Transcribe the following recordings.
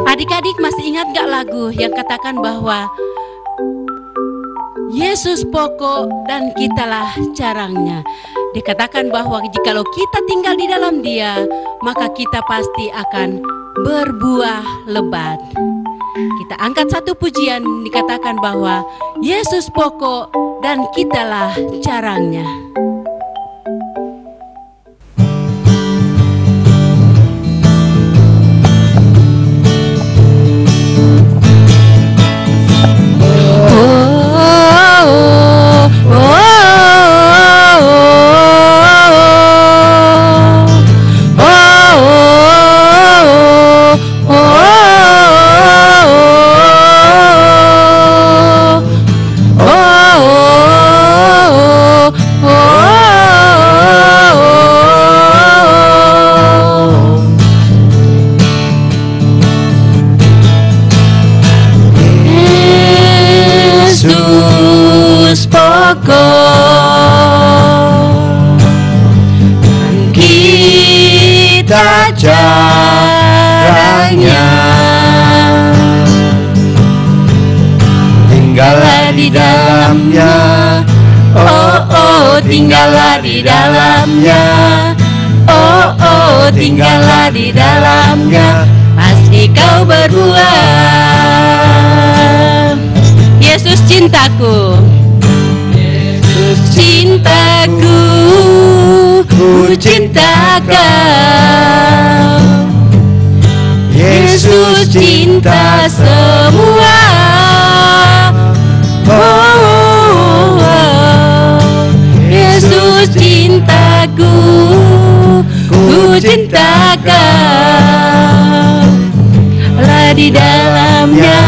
Adik-adik masih ingat gak lagu yang katakan bahwa Yesus pokok dan kitalah carangnya. Dikatakan bahwa jikalau kita tinggal di dalam Dia, maka kita pasti akan berbuah lebat. Kita angkat satu pujian, dikatakan bahwa Yesus pokok dan kitalah carangnya. Caranya tinggallah di dalamnya, oh oh tinggallah di dalamnya, oh oh tinggallah di dalamnya, pasti kau berbuah. Yesus cintaku, Yesus cintaku, ku cinta kau. Yesus cinta semua, oh, oh, oh. Yesus cintaku, ku cinta kau. Lah di dalamnya,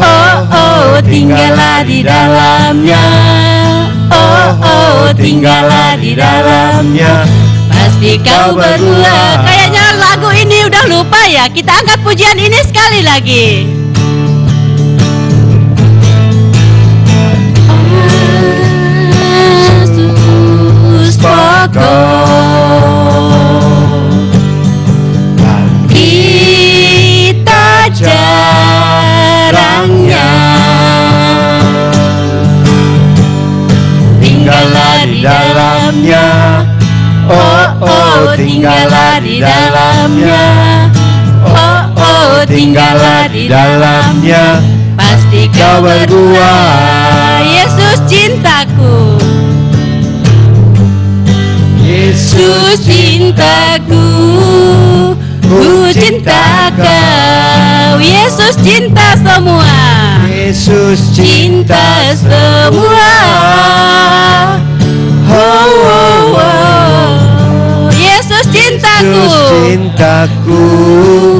oh oh tinggallah di dalamnya, oh oh tinggallah di dalamnya, pasti kau berbuah. Kayaknya lagu ini udah lupa ya. Kita angkat pujian ini sekali lagi. Yesus pokok dan kita caranya, tinggallah di dalamnya, oh oh tinggallah di dalamnya, oh oh tinggallah di dalamnya, pasti kau berbuah. Yesus cintaku, Yesus cintaku, ku cinta kau. Yesus cinta semua, Yesus cinta semua, oh, oh, oh. Yesus cintaku,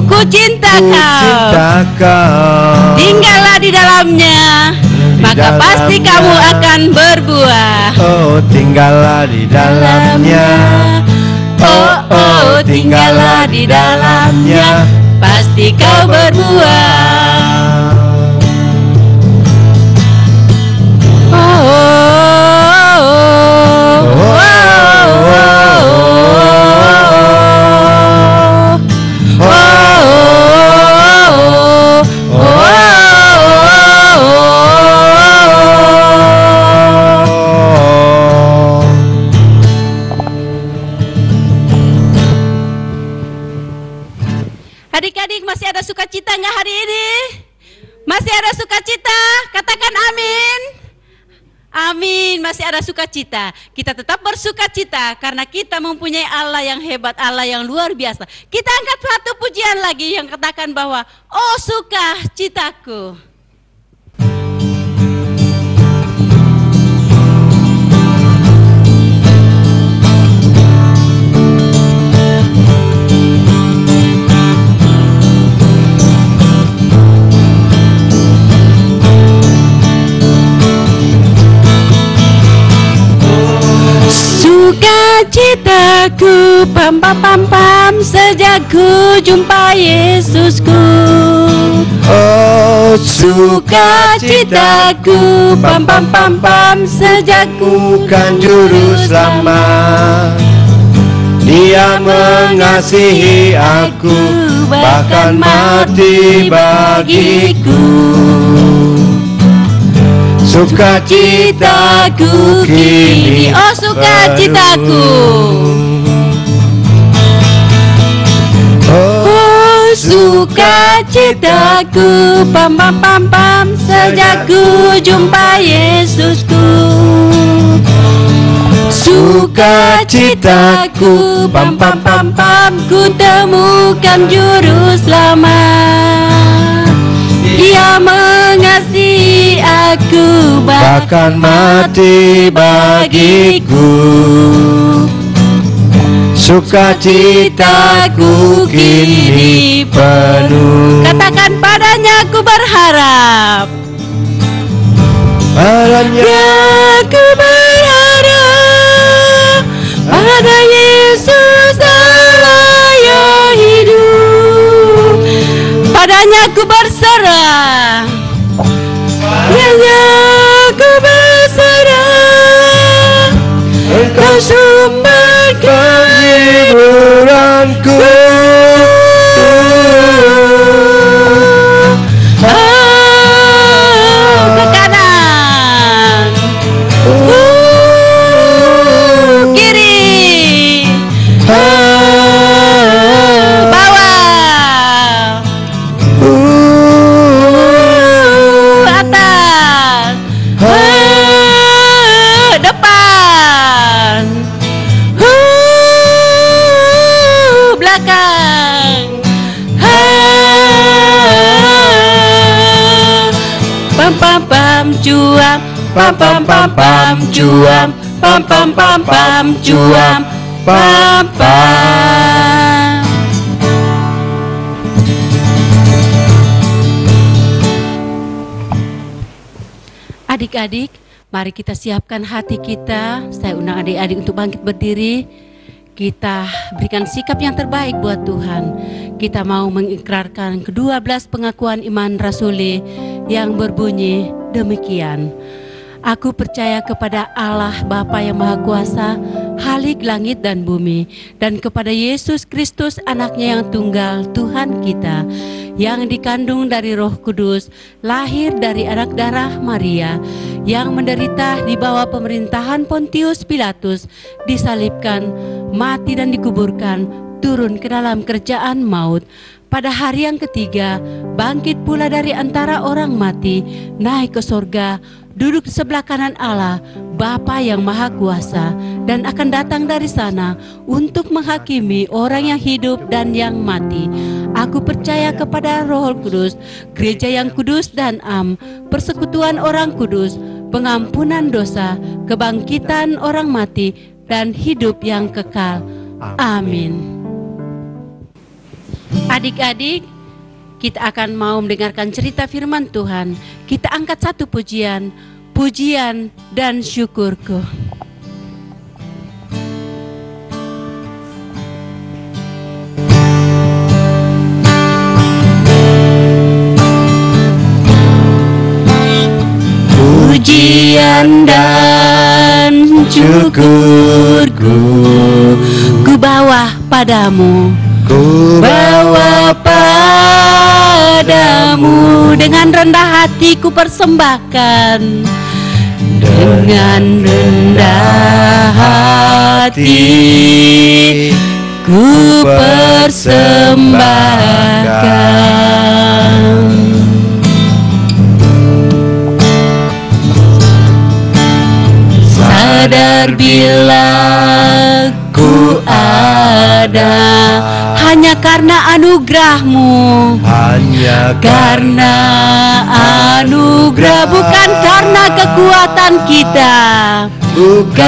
ku cinta kau. Tinggallah di dalamnya, maka pasti kamu akan berbuah. Oh, tinggallah di dalamnya, oh oh tinggallah di dalamnya, pasti kau berbuah. Oh, oh, adik-adik masih ada sukacita nggak hari ini? Masih ada sukacita? Katakan amin. Amin, masih ada sukacita. Kita tetap bersukacita karena kita mempunyai Allah yang hebat, Allah yang luar biasa. Kita angkat satu pujian lagi yang katakan bahwa oh sukacitaku. Sukacitaku pam pam pam pam sejak ku jumpa Yesusku. Oh sukacitaku pam pam pam pam sejak ku kan juru selamat. Dia mengasihi aku, bahkan mati bagiku. Sukacitaku kini, oh sukacitaku. Oh sukacitaku, pam pam pam pam, sejak ku jumpa Yesusku. Sukacitaku, pam pam pam pam, ku temukan juru selamat. Dia mengasihi aku, bahkan mati bagiku. Sukacitaku kini penuh. Katakan padanya ku berharap. Padanya ku berharap, pada Yesus saya hidup. Padanya ku berserah, padanya ku berserah. Engkau sumber kehiburanku. Ke kanan, kiri, bawah, atas, depan, belakang. Pam pam pam cuam, pam pam pam pam cuam, pam pam pam pam cuam, pam pam. Adik-adik, mari kita siapkan hati kita. Saya undang adik-adik untuk bangkit berdiri. Kita berikan sikap yang terbaik buat Tuhan. Kita mau mengikrarkan ke-12 pengakuan iman rasuli yang berbunyi demikian. Aku percaya kepada Allah Bapa yang Maha Kuasa, Khalik langit dan bumi, dan kepada Yesus Kristus anaknya yang tunggal, Tuhan kita, yang dikandung dari Roh Kudus, lahir dari anak darah Maria, yang menderita di bawah pemerintahan Pontius Pilatus, disalibkan, mati dan dikuburkan, turun ke dalam kerjaan maut. Pada hari yang ketiga, bangkit pula dari antara orang mati, naik ke sorga, duduk di sebelah kanan Allah, Bapa yang Maha Kuasa, dan akan datang dari sana untuk menghakimi orang yang hidup dan yang mati. Aku percaya kepada Roh Kudus, gereja yang kudus dan am, persekutuan orang kudus, pengampunan dosa, kebangkitan orang mati, dan hidup yang kekal. Amin. Adik-adik, kita akan mau mendengarkan cerita firman Tuhan. Kita angkat satu pujian, pujian dan syukurku. Pujian dan syukurku ku bawa padamu, ku bawa padamu, dengan rendah hati ku persembahkan, dengan rendah hati ku persembahkan. Sadar bila ku ada hanya karena anugerah-Mu, hanya karena anugerah, bukan karena kekuatan kita, bukan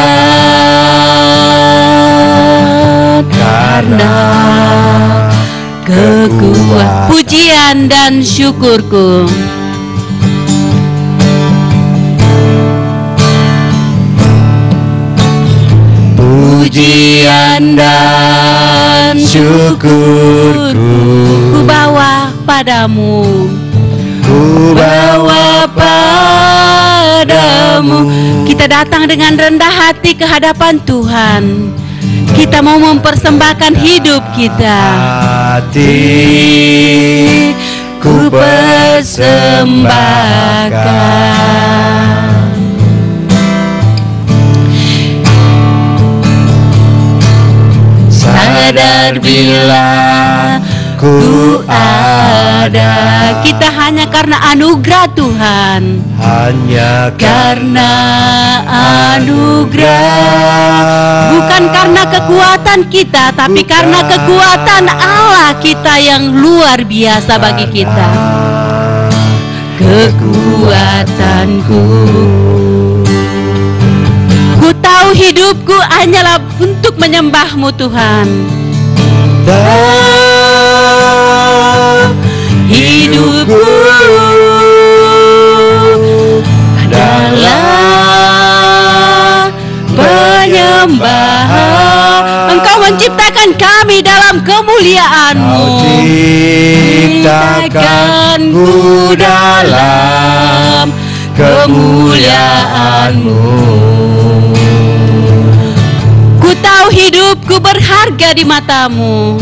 karena kekuatan. Pujian dan syukurku. Pujian dan syukurku ku bawa padamu, ku bawa padamu. Kita datang dengan rendah hati ke hadapan Tuhan. Kita mau mempersembahkan hidup kita. Hatiku persembahkan. Sadar bila ku ada, kita hanya karena anugerah Tuhan. hanya Karena anugerah, bukan karena kekuatan kita, tapi karena kekuatan Allah kita yang luar biasa bagi kita. Kekuatanku, ku tahu hidupku hanyalah untuk menyembah-Mu Tuhan. Hidupku adalah penyembahan. Engkau menciptakan kami dalam kemuliaan-Mu. Ciptakanku dalam kemuliaan-Mu. Ku tahu hidupku berharga di mata-Mu.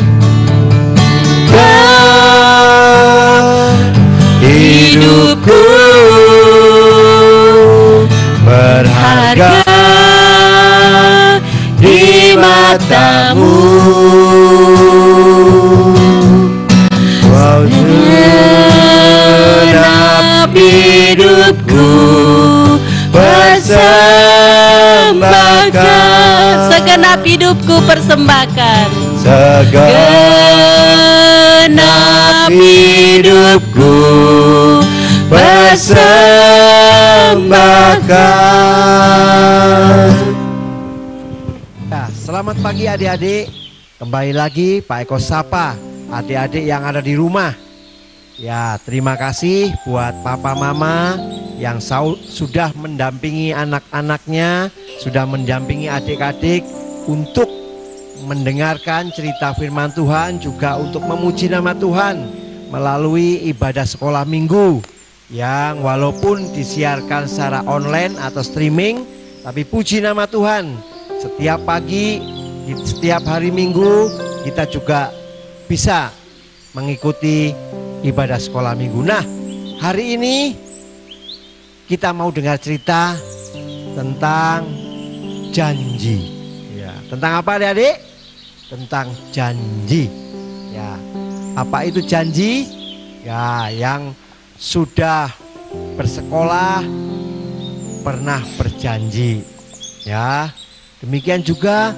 Hidupku berharga di mata-Mu. Segenap hidupku persembahkan. Segenap hidupku persembahkan. Segenap hidupku persembahkan. Ya, selamat pagi adik-adik. Kembali lagi Pak Eko sapa adik-adik yang ada di rumah. Ya, terima kasih buat papa mama yang sudah mendampingi anak-anaknya, sudah mendampingi adik-adik untuk mendengarkan cerita firman Tuhan, juga untuk memuji nama Tuhan melalui ibadah sekolah minggu yang walaupun disiarkan secara online atau streaming, tapi puji nama Tuhan, setiap pagi, setiap hari Minggu kita juga bisa mengikuti ibadah sekolah minggu. Nah, hari ini kita mau dengar cerita tentang janji. Ya, tentang apa adik-adik? Tentang janji. Ya, apa itu janji? Ya, yang sudah bersekolah pernah berjanji. Ya, demikian juga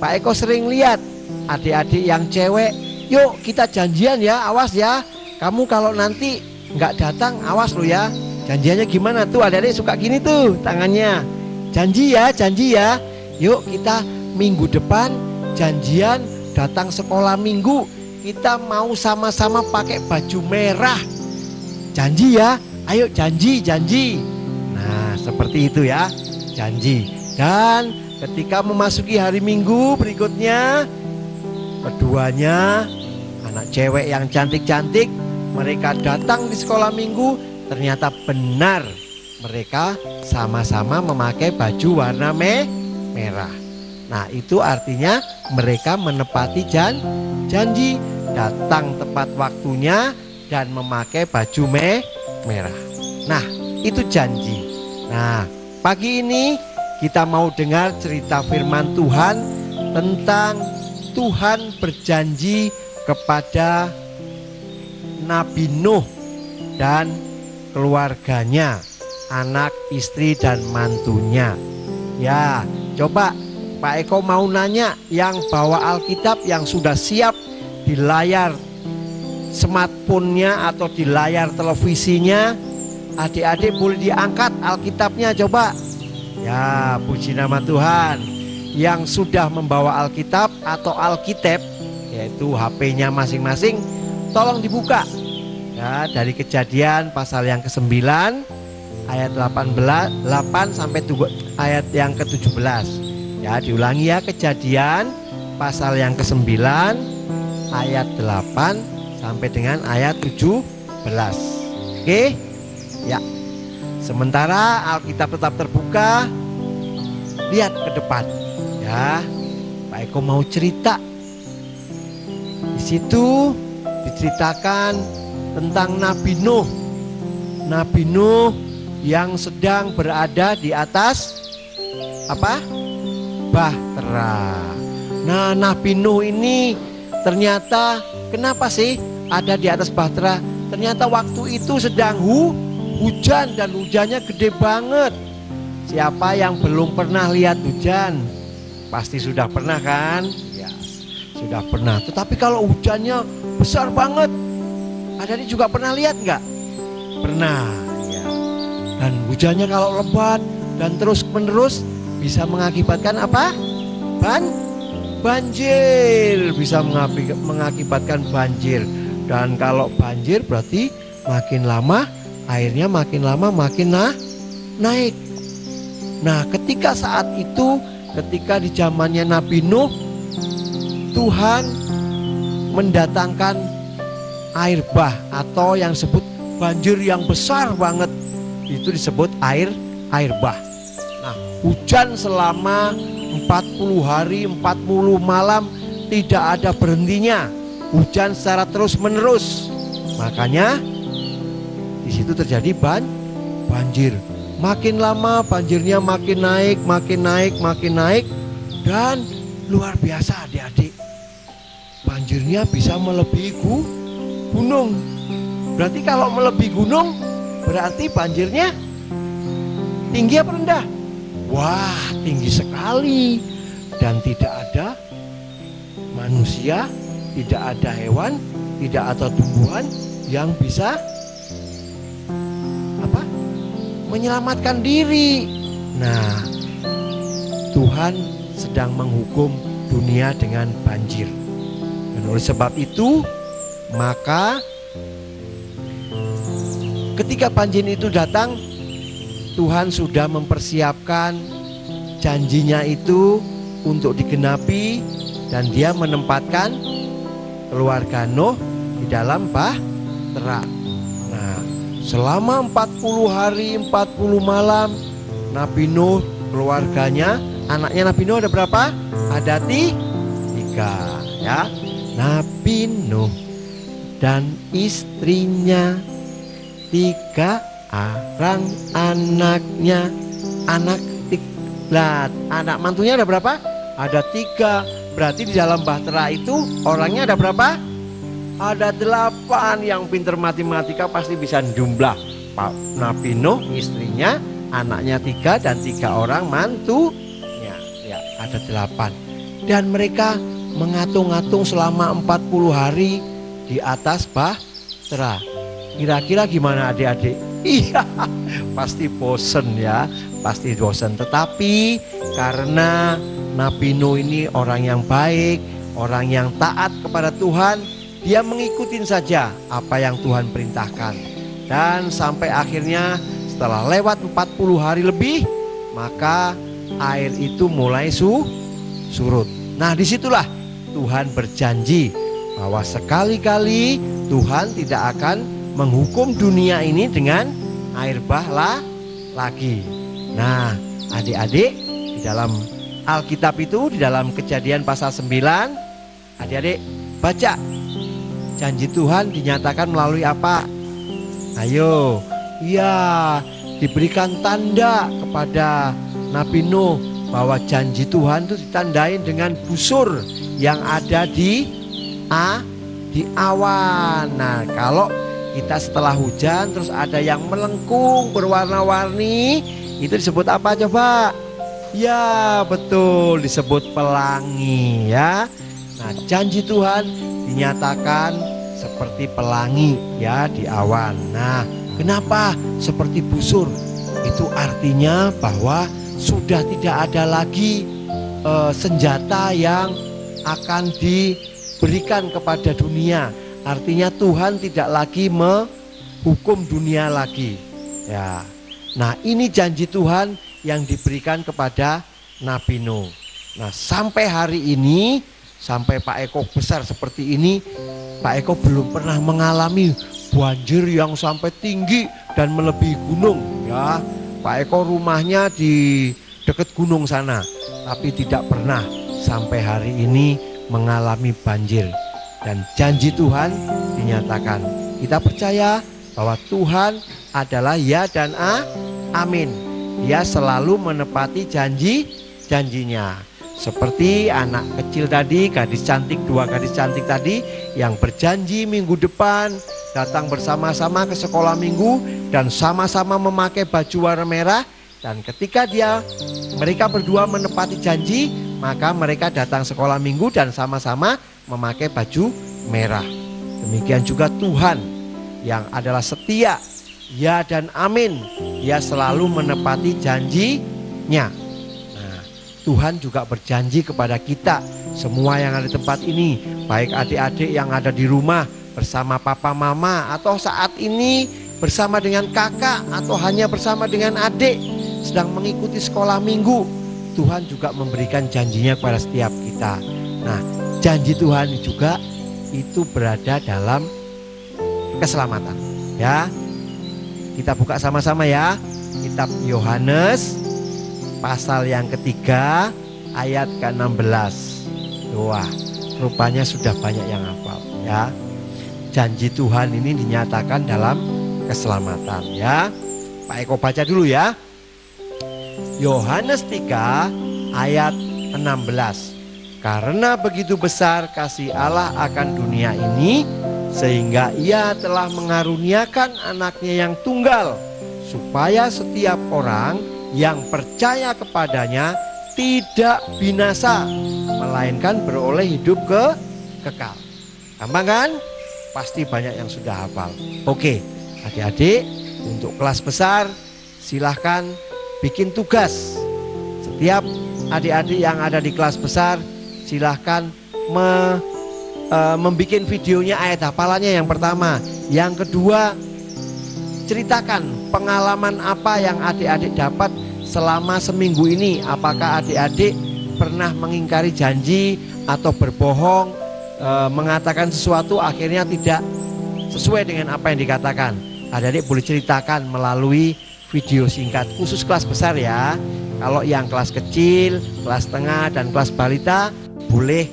Pak Eko sering lihat adik-adik yang cewek, yuk kita janjian ya, awas ya. Kamu kalau nanti nggak datang, awas lo ya. Janjiannya gimana tuh? Adik-adik suka gini tuh tangannya. Janji ya, janji ya. Yuk kita minggu depan janjian datang sekolah minggu. Kita mau sama-sama pakai baju merah. Janji ya, ayo janji, janji. Nah seperti itu ya, janji. Dan ketika memasuki hari Minggu berikutnya, keduanya anak cewek yang cantik-cantik, mereka datang di sekolah minggu. Ternyata benar mereka sama-sama memakai baju warna merah. Nah itu artinya mereka menepati janji, datang tepat waktunya dan memakai baju merah. Nah itu janji. Nah pagi ini kita mau dengar cerita firman Tuhan tentang Tuhan berjanji kepada Nabi Nuh dan keluarganya, anak, istri, dan mantunya. Ya, coba Pak Eko mau nanya yang bawa Alkitab, yang sudah siap di layar smartphone-nya atau di layar televisinya, adik-adik boleh diangkat Alkitabnya coba. Ya, puji nama Tuhan. Yang sudah membawa Alkitab atau Alkitab, yaitu HP-nya masing-masing, tolong dibuka. Ya, dari Kejadian pasal yang ke-9 ayat 8 sampai ayat yang ke-17. Ya, diulangi ya, Kejadian pasal yang ke-9 ayat 8 sampai dengan ayat 17. Oke? Ya. Sementara Alkitab tetap terbuka, lihat ke depan. Ya. Pak Eko mau cerita. Di situ diceritakan tentang Nabi Nuh. Nabi Nuh yang sedang berada di atas apa? Bahtera. Nah, Nabi Nuh ini ternyata kenapa sih ada di atas bahtera? Ternyata waktu itu sedang hujan dan hujannya gede banget. Siapa yang belum pernah lihat hujan? Pasti sudah pernah kan? Ya, sudah pernah. Tetapi kalau hujannya besar banget, adik-adik juga pernah lihat nggak? Pernah. Ya. Dan hujannya kalau lebat dan terus menerus bisa mengakibatkan apa? Banjir. Bisa mengakibatkan banjir. Dan kalau banjir berarti makin lama airnya makin lama makin naik. Nah, ketika saat itu, ketika di zamannya Nabi Nuh, Tuhan mendatangkan air bah atau yang disebut banjir yang besar banget. Itu disebut air bah. Nah, hujan selama 40 hari 40 malam tidak ada berhentinya. Hujan secara terus menerus. Makanya di situ terjadi banjir. Makin lama banjirnya makin naik dan luar biasa adik-adik. Banjirnya bisa melebihi gunung. Berarti kalau melebihi gunung berarti banjirnya tinggi apa rendah? Wah, tinggi sekali. Dan tidak ada manusia, tidak ada hewan, tidak ada tumbuhan yang bisa menyelamatkan diri. Nah, Tuhan sedang menghukum dunia dengan banjir. Dan oleh sebab itu, maka ketika banjir itu datang, Tuhan sudah mempersiapkan janjinya itu untuk digenapi, dan Dia menempatkan keluarga Nuh di dalam bahtera. Nah, selama 40 hari 40 malam Nabi Nuh, keluarganya, anaknya Nabi Nuh ada berapa? Ada 3 ya. Nabi Nuh dan istrinya, 3 orang anaknya. Anak mantunya ada berapa? Ada 3. Berarti di dalam bahtera itu orangnya ada berapa? Ada 8. Yang pinter matematika pasti bisa jumlah. Nabi Nuh, istrinya, anaknya 3 dan 3 orang mantunya. Ya, ada 8. Dan mereka mengatung-atung selama 40 hari di atas bahtera. Kira-kira gimana adik-adik? Iya, pasti bosen ya, pasti bosen. Tetapi karena Nabi Nuh ini orang yang baik, orang yang taat kepada Tuhan, dia mengikuti saja apa yang Tuhan perintahkan. Dan sampai akhirnya setelah lewat 40 hari lebih, maka air itu mulai surut. Nah, disitulah Tuhan berjanji bahwa sekali-kali Tuhan tidak akan menghukum dunia ini dengan air bah lagi. Nah, adik-adik, di dalam Alkitab itu, di dalam Kejadian pasal 9, adik-adik baca. Janji Tuhan dinyatakan melalui apa? Ayo, ya, diberikan tanda kepada Nabi Nuh bahwa janji Tuhan itu ditandain dengan busur yang ada di awan. Nah, kalau kita setelah hujan terus ada yang melengkung berwarna-warni, itu disebut apa coba? Ya, betul, disebut pelangi ya. Nah, janji Tuhan dinyatakan seperti pelangi ya di awan. Nah, kenapa seperti busur? Itu artinya bahwa sudah tidak ada lagi senjata yang akan diberikan kepada dunia. Artinya Tuhan tidak lagi menghukum dunia lagi. Ya. Nah, ini janji Tuhan yang diberikan kepada Nabi Nuh. Nah, sampai hari ini, sampai Pak Eko besar seperti ini, Pak Eko belum pernah mengalami banjir yang sampai tinggi dan melebihi gunung. Ya, Pak Eko rumahnya di dekat gunung sana, tapi tidak pernah sampai hari ini mengalami banjir. Dan janji Tuhan dinyatakan. Kita percaya bahwa Tuhan adalah ya dan amin. Dia selalu menepati janjinya. Seperti anak kecil tadi, gadis cantik, 2 gadis cantik tadi yang berjanji minggu depan datang bersama-sama ke sekolah minggu dan sama-sama memakai baju warna merah. Dan ketika mereka berdua menepati janji, maka mereka datang sekolah minggu dan sama-sama memakai baju merah. Demikian juga Tuhan yang adalah setia, ya dan amin. Dia selalu menepati janjinya. Nah, Tuhan juga berjanji kepada kita semua yang ada di tempat ini, baik adik-adik yang ada di rumah bersama papa mama, atau saat ini bersama dengan kakak, atau hanya bersama dengan adik sedang mengikuti sekolah minggu. Tuhan juga memberikan janjinya kepada setiap kita. Nah, janji Tuhan juga itu berada dalam keselamatan. Ya, kita buka sama-sama ya. Kitab Yohanes pasal yang ketiga ayat ke-16. Wah, rupanya sudah banyak yang hafal ya. Janji Tuhan ini dinyatakan dalam keselamatan ya. Pak Eko baca dulu ya. Yohanes 3 ayat 16. Karena begitu besar kasih Allah akan dunia ini, sehingga Ia telah mengaruniakan anaknya yang tunggal, supaya setiap orang yang percaya kepadanya tidak binasa, melainkan beroleh hidup kekal. Gampang kan? Pasti banyak yang sudah hafal. Oke, adik-adik, untuk kelas besar silahkan bikin tugas. Setiap adik-adik yang ada di kelas besar silahkan membuat videonya ayat hafalannya yang pertama. Yang kedua, ceritakan pengalaman apa yang adik-adik dapat selama seminggu ini. Apakah adik-adik pernah mengingkari janji atau berbohong, mengatakan sesuatu akhirnya tidak sesuai dengan apa yang dikatakan. Adik-adik boleh ceritakan melalui video singkat, khusus kelas besar ya. Kalau yang kelas kecil, kelas tengah, dan kelas balita boleh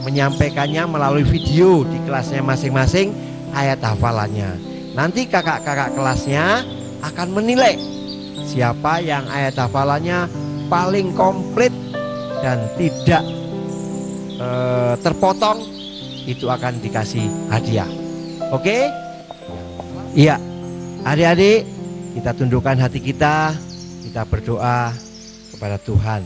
menyampaikannya melalui video di kelasnya masing-masing ayat hafalannya. Nanti kakak-kakak kelasnya akan menilai siapa yang ayat hafalannya paling komplit dan tidak terpotong, itu akan dikasih hadiah. Oke? Iya. Adik-adik, kita tundukkan hati kita berdoa kepada Tuhan.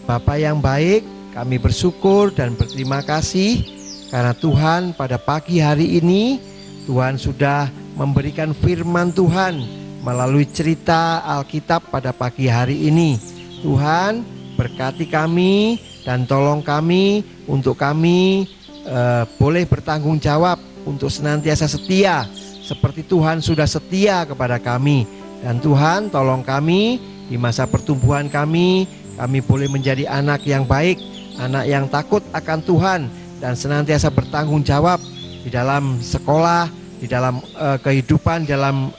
Bapa yang baik, kami bersyukur dan berterima kasih karena Tuhan pada pagi hari ini Tuhan sudah memberikan firman Tuhan melalui cerita Alkitab pada pagi hari ini. Tuhan, berkati kami dan tolong kami untuk kami boleh bertanggung jawab untuk senantiasa setia seperti Tuhan sudah setia kepada kami. Dan Tuhan, tolong kami di masa pertumbuhan kami boleh menjadi anak yang baik, anak yang takut akan Tuhan, dan senantiasa bertanggung jawab di dalam sekolah, di dalam kehidupan, dalam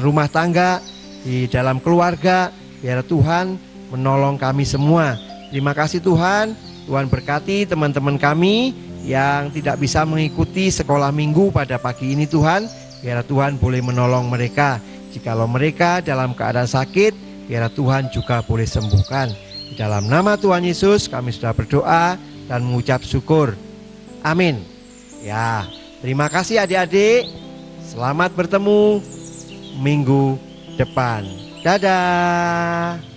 rumah tangga, di dalam keluarga. Biar Tuhan menolong kami semua. Terima kasih Tuhan. Tuhan berkati teman-teman kami yang tidak bisa mengikuti sekolah minggu pada pagi ini Tuhan. Biar Tuhan boleh menolong mereka. Jikalau mereka dalam keadaan sakit, biar Tuhan juga boleh sembuhkan. Di dalam nama Tuhan Yesus kami sudah berdoa dan mengucap syukur. Amin. Ya, terima kasih adik-adik. Selamat bertemu minggu depan. Dadah.